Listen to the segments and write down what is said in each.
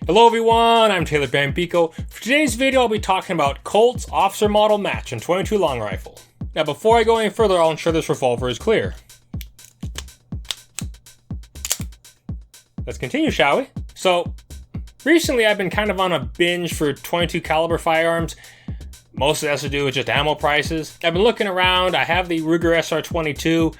Hello everyone, I'm Taylor Bambico. For today's video, I'll be talking about Colt's Officer Model Match and 22 Long Rifle. Now before I go any further, I'll ensure this revolver is clear. Let's continue, shall we? So, recently I've been kind of on a binge for 22 caliber firearms. Most of it has to do with just ammo prices. I've been looking around, I have the Ruger SR22.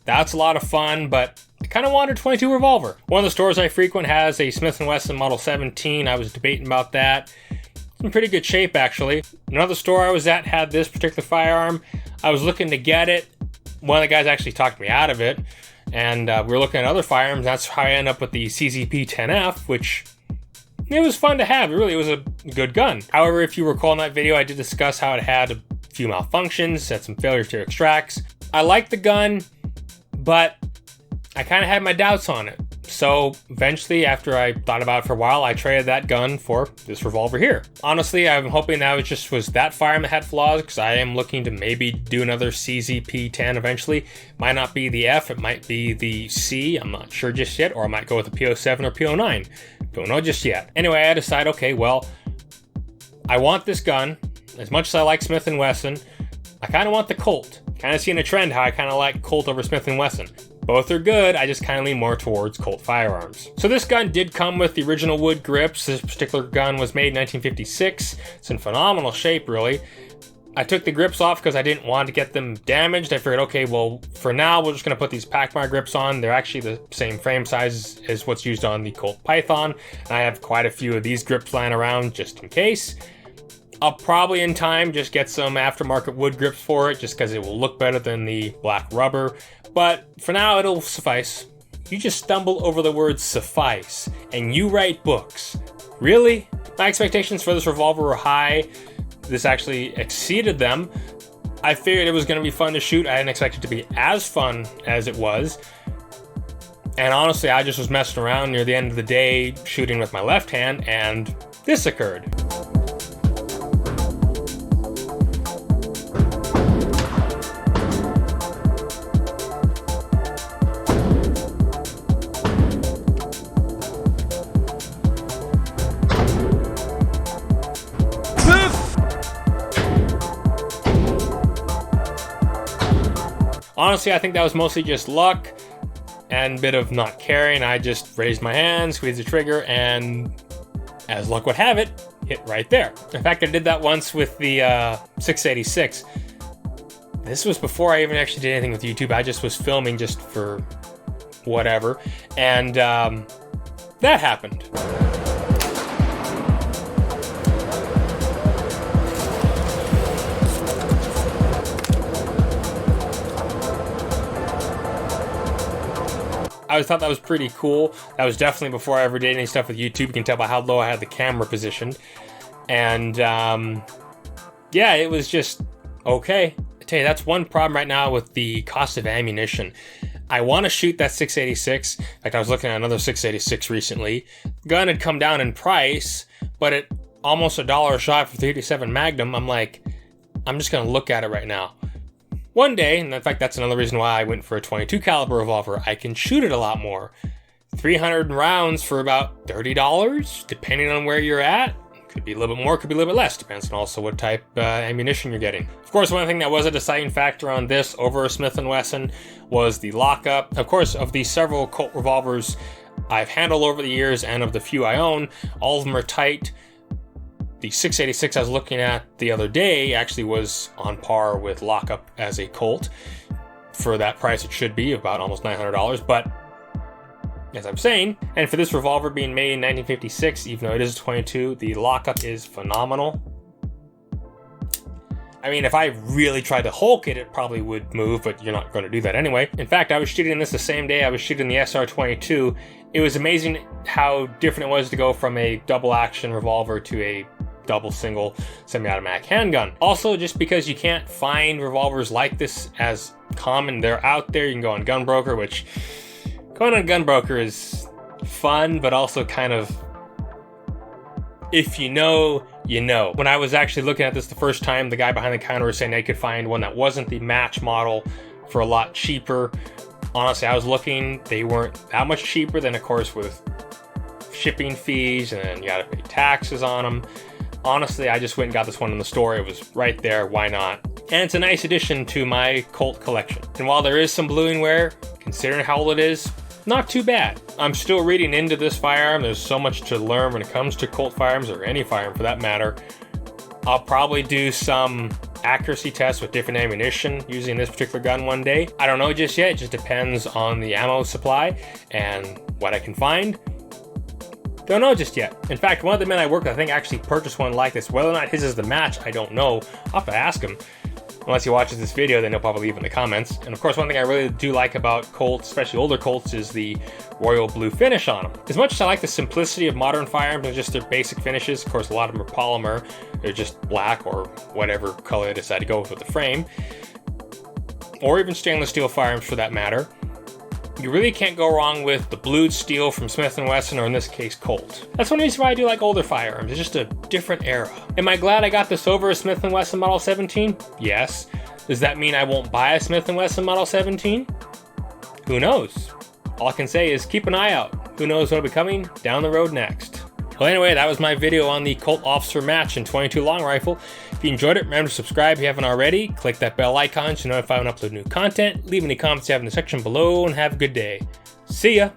That's a lot of fun, but I kind of wanted a 22 revolver. One of the stores I frequent has a Smith & Wesson Model 17. I was debating about that. It's in pretty good shape, actually. Another store I was at had this particular firearm. I was looking to get it. One of the guys actually talked me out of it. And we were looking at other firearms. That's how I ended up with the CZP-10F, which it was fun to have. It really was a good gun. However, if you recall in that video, I did discuss how it had a few malfunctions, had some failures to extracts. I like the gun, but I kind of had my doubts on it. So eventually, after I thought about it for a while, I traded that gun for this revolver here. Honestly, I'm hoping that was that firearm that had flaws, because I am looking to maybe do another CZP-10 eventually. Might not be the F, it might be the C, I'm not sure just yet, or I might go with the P07 or P09. Don't know just yet. Anyway, I decided, okay, well, I want this gun. As much as I like Smith & Wesson, I kind of want the Colt. Kind of seeing a trend how I kind of like Colt over Smith & Wesson. Both are good, I just kind of lean more towards Colt firearms. So this gun did come with the original wood grips. This particular gun was made in 1956. It's in phenomenal shape, really. I took the grips off because I didn't want to get them damaged. I figured, okay, well, for now, we're just going to put these Pacmar grips on. They're actually the same frame size as what's used on the Colt Python. And I have quite a few of these grips lying around just in case. I'll probably in time just get some aftermarket wood grips for it, just because it will look better than the black rubber. But for now, it'll suffice. You just stumble over the word suffice, and you write books. Really? My expectations for this revolver were high. This actually exceeded them. I figured it was going to be fun to shoot. I didn't expect it to be as fun as it was. And honestly, I just was messing around near the end of the day, shooting with my left hand, and this occurred. Honestly, I think that was mostly just luck and a bit of not caring. I just raised my hand, squeezed the trigger, and as luck would have it, hit right there. In fact, I did that once with the 686. This was before I even actually did anything with YouTube. I just was filming just for whatever, and that happened. I always thought that was pretty cool. That was definitely before I ever did any stuff with YouTube. You can tell by how low I had the camera positioned. And yeah, it was just okay. I tell you, that's one problem right now with the cost of ammunition. I want to shoot that 686. In fact, I was looking at another 686 recently. The gun had come down in price, but at almost $1 a shot for 387 Magnum, I'm like, I'm just going to look at it right now. One day, and in fact that's another reason why I went for a 22 caliber revolver, I can shoot it a lot more. 300 rounds for about $30, depending on where you're at. Could be a little bit more, could be a little bit less, depends on also what type ammunition you're getting. Of course, one thing that was a deciding factor on this over a Smith & Wesson was the lockup. Of course, of the several Colt revolvers I've handled over the years and of the few I own, all of them are tight. The 686 I was looking at the other day actually was on par with lockup as a Colt. For that price, it should be about almost $900, but as I'm saying, and for this revolver being made in 1956, even though it is a 22, the lockup is phenomenal. I mean, if I really tried to Hulk it, it probably would move, but you're not going to do that anyway. In fact, I was shooting this the same day I was shooting the SR22. It was amazing how different it was to go from a double action revolver to a double single semi-automatic handgun. Also, just because you can't find revolvers like this as common, they're out there. You can go on Gunbroker, which going on Gunbroker is fun, but also kind of, if you know, you know. When I was actually looking at this the first time, the guy behind the counter was saying they could find one that wasn't the match model for a lot cheaper. Honestly, I was looking, they weren't that much cheaper. Then of course with shipping fees, and then you gotta pay taxes on them. Honestly, I just went and got this one in the store. It was right there, why not? And it's a nice addition to my Colt collection. And while there is some bluing wear, considering how old it is, not too bad. I'm still reading into this firearm. There's so much to learn when it comes to Colt firearms, or any firearm for that matter. I'll probably do some accuracy tests with different ammunition using this particular gun one day. I don't know just yet. It just depends on the ammo supply and what I can find. Don't know just yet. In fact, one of the men I work with, I think, actually purchased one like this. Whether or not his is the match, I don't know. I'll have to ask him. Unless he watches this video, then he'll probably leave in the comments. And of course, one thing I really do like about Colts, especially older Colts, is the royal blue finish on them. As much as I like the simplicity of modern firearms and just their basic finishes, of course, a lot of them are polymer. They're just black or whatever color they decide to go with the frame. Or even stainless steel firearms for that matter. You really can't go wrong with the blued steel from Smith & Wesson, or in this case, Colt. That's one reason why I do like older firearms. It's just a different era. Am I glad I got this over a Smith & Wesson Model 17? Yes. Does that mean I won't buy a Smith & Wesson Model 17? Who knows? All I can say is keep an eye out. Who knows what'll be coming down the road next. Well, anyway, that was my video on the Colt Officer Match and 22 Long Rifle. If you enjoyed it, remember to subscribe if you haven't already. Click that bell icon so you're notified when I upload new content. Leave any comments you have in the section below, and have a good day. See ya!